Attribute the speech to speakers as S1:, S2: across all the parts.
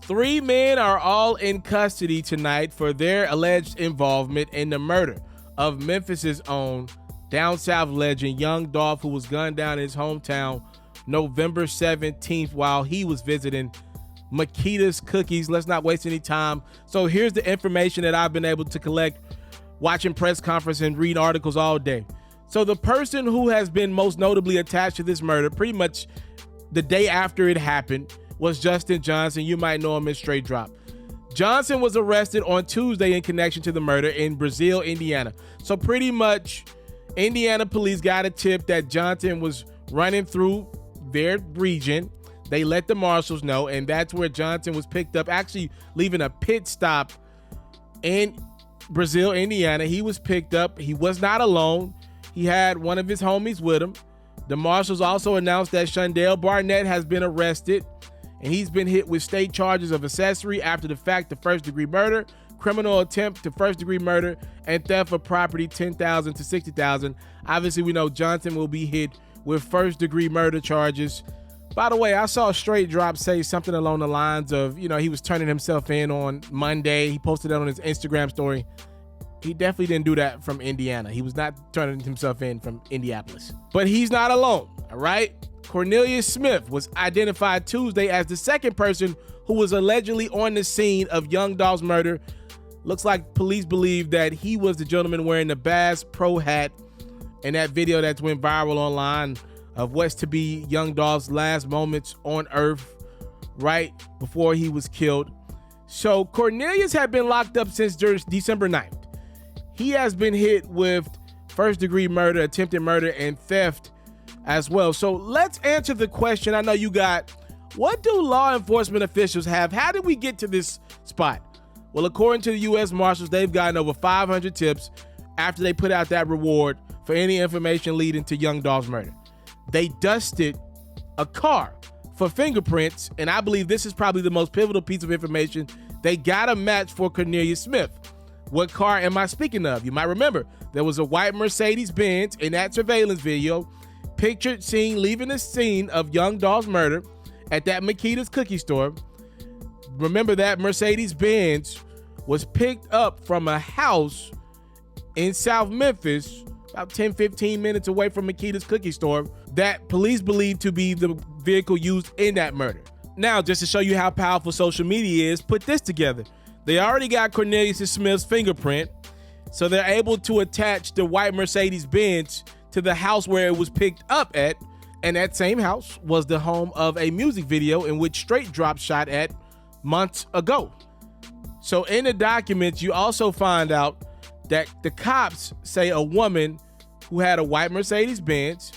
S1: 3 men are all in custody tonight for their alleged involvement in the murder of Memphis's own down south legend Young Dolph, who was gunned down in his hometown November 17th while he was visiting Makita's Cookies. Let's not waste any time. So here's the information that I've been able to collect watching press conference and read articles all day. So the person who has been most notably attached to this murder pretty much the day after it happened was Justin Johnson. You might know him as Straight Drop. Johnson was arrested on Tuesday in connection to the murder in Brazil, Indiana. So pretty much Indiana police got a tip that Johnson was running through their region. They let the marshals know, and that's where Johnson was picked up, actually leaving a pit stop in Brazil, Indiana. He was picked up. He was not alone. He had one of his homies with him. The marshals also announced that Shondell Barnett has been arrested, and he's been hit with state charges of accessory after the fact to first-degree murder, criminal attempt to first-degree murder, and theft of property, $10,000 to $60,000. Obviously, we know Johnson will be hit with first-degree murder charges. By the way, I saw Straight Drop say something along the lines of, he was turning himself in on Monday. He posted that on his Instagram story. He definitely didn't do that from Indiana. He was not turning himself in from Indianapolis. But he's not alone, all right? Cornelius Smith was identified Tuesday as the second person who was allegedly on the scene of Young Dolph's murder. Looks like police believe that he was the gentleman wearing the Bass Pro hat in that video that's went viral online of what's to be Young Dolph's last moments on Earth right before he was killed. So Cornelius had been locked up since December 9th. He has been hit with first-degree murder, attempted murder, and theft as well. So let's answer the question I know you got. What do law enforcement officials have? How did we get to this spot? Well, according to the U.S. Marshals, they've gotten over 500 tips after they put out that reward for any information leading to Young Dolph's murder. They dusted a car for fingerprints, and I believe this is probably the most pivotal piece of information. They got a match for Cornelius Smith. What car am I speaking of? You might remember there was a white Mercedes-Benz in that surveillance video pictured seen leaving the scene of Young Dolph's murder at that Makita's cookie store. Remember that Mercedes-Benz was picked up from a house in South Memphis, about 10-15 minutes away from Makita's cookie store, that police believe to be the vehicle used in that murder. Now, just to show you how powerful social media is, put this together. They already got Cornelius Smith's fingerprint, so they're able to attach the white Mercedes-Benz to the house where it was picked up at, and that same house was the home of a music video in which Straight Drop shot at months ago. So in the documents, you also find out that the cops say a woman who had a white Mercedes-Benz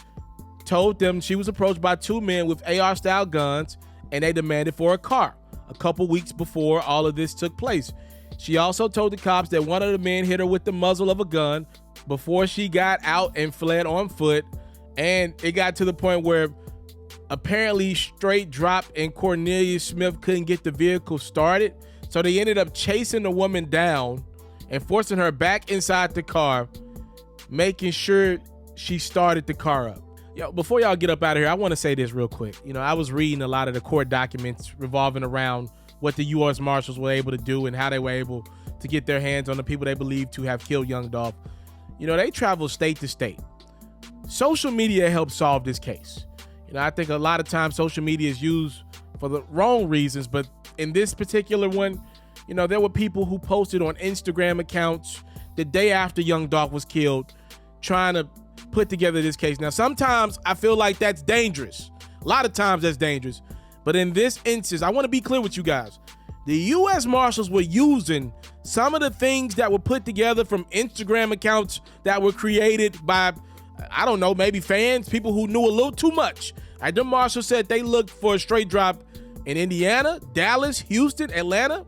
S1: told them she was approached by 2 men with AR-style guns, and they demanded for a car a couple weeks before all of this took place. She also told the cops that one of the men hit her with the muzzle of a gun before she got out and fled on foot. And it got to the point where apparently Straight Drop and Cornelius Smith couldn't get the vehicle started. So they ended up chasing the woman down and forcing her back inside the car, making sure she started the car up. Yo, before y'all get up out of here, I want to say this real quick. I was reading a lot of the court documents revolving around what the U.S. Marshals were able to do and how they were able to get their hands on the people they believe to have killed Young Dolph. They travel state to state. Social media helped solve this case. I think a lot of times social media is used for the wrong reasons, but in this particular one, there were people who posted on Instagram accounts the day after Young Dolph was killed trying to put together this case. Now, sometimes I feel like that's dangerous. A lot of times that's dangerous. But in this instance, I want to be clear with you guys. The U.S. Marshals were using some of the things that were put together from Instagram accounts that were created by, I don't know, maybe fans, people who knew a little too much. The Marshals said they looked for a Straight Drop in Indiana, Dallas, Houston, Atlanta,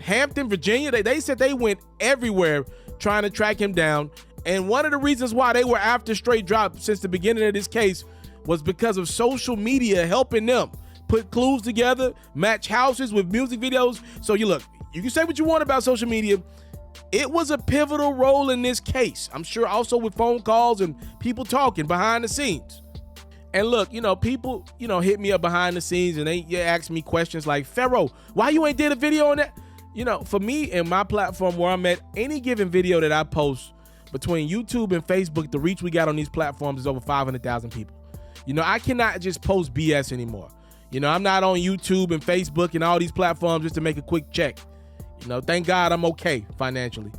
S1: Hampton, Virginia. They said they went everywhere trying to track him down. And one of the reasons why they were after Straight Drop since the beginning of this case was because of social media helping them put clues together, match houses with music videos. So you can say what you want about social media. It was a pivotal role in this case. I'm sure also with phone calls and people talking behind the scenes. And look, people, hit me up behind the scenes and they ask me questions like, FERRO, why you ain't did a video on that? For me and my platform where I'm at, any given video that I post between YouTube and Facebook, the reach we got on these platforms is over 500,000 people. I cannot just post BS anymore. I'm not on YouTube and Facebook and all these platforms just to make a quick check. Thank God I'm okay financially.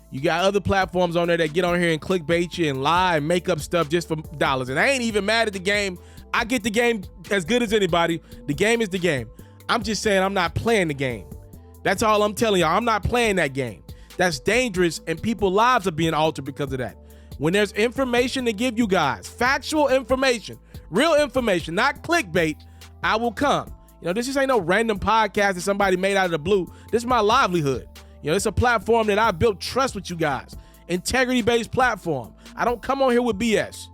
S1: You got other platforms on there that get on here and clickbait you and lie and make up stuff just for dollars. And I ain't even mad at the game. I get the game as good as anybody. The game is the game. I'm just saying I'm not playing the game. That's all I'm telling y'all. I'm not playing that game. That's dangerous, and people's lives are being altered because of that. When there's information to give you guys, factual information, real information, not clickbait, I will come. This just ain't no random podcast that somebody made out of the blue. This is my livelihood. It's a platform that I built trust with you guys. Integrity-based platform. I don't come on here with BS.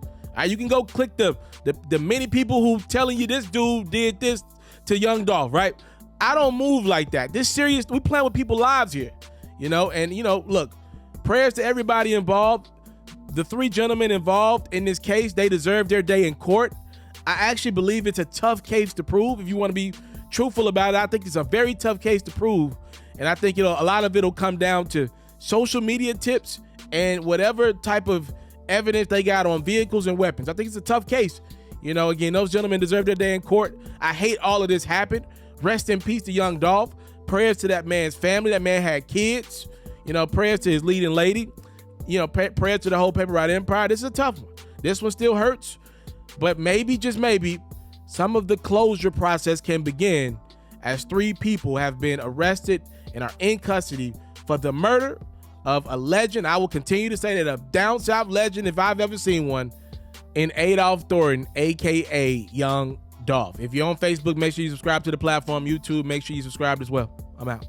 S1: You can go click the many people who telling you this dude did this to young Dolph, right? I don't move like that. This serious, we playing with people's lives here. Look, prayers to everybody involved. The 3 gentlemen involved in this case, they deserve their day in court. I actually believe it's a tough case to prove. If you want to be truthful about it, I think it's a very tough case to prove. And I think a lot of it will come down to social media tips and whatever type of evidence they got on vehicles and weapons. I think it's a tough case. Again, those gentlemen deserve their day in court. I hate all of this happened. Rest in peace to young Dolph. Prayers to that man's family. That man had kids. Prayers to his leading lady. Prayers to the whole Paper Route Empire. This is a tough one. This one still hurts. But maybe, just maybe, some of the closure process can begin as 3 people have been arrested and are in custody for the murder of a legend. I will continue to say that a down south legend, if I've ever seen one, in Adolph Thornton, aka Young Dolph. If you're on Facebook, make sure you subscribe to the platform. YouTube, make sure you subscribe as well. I'm out.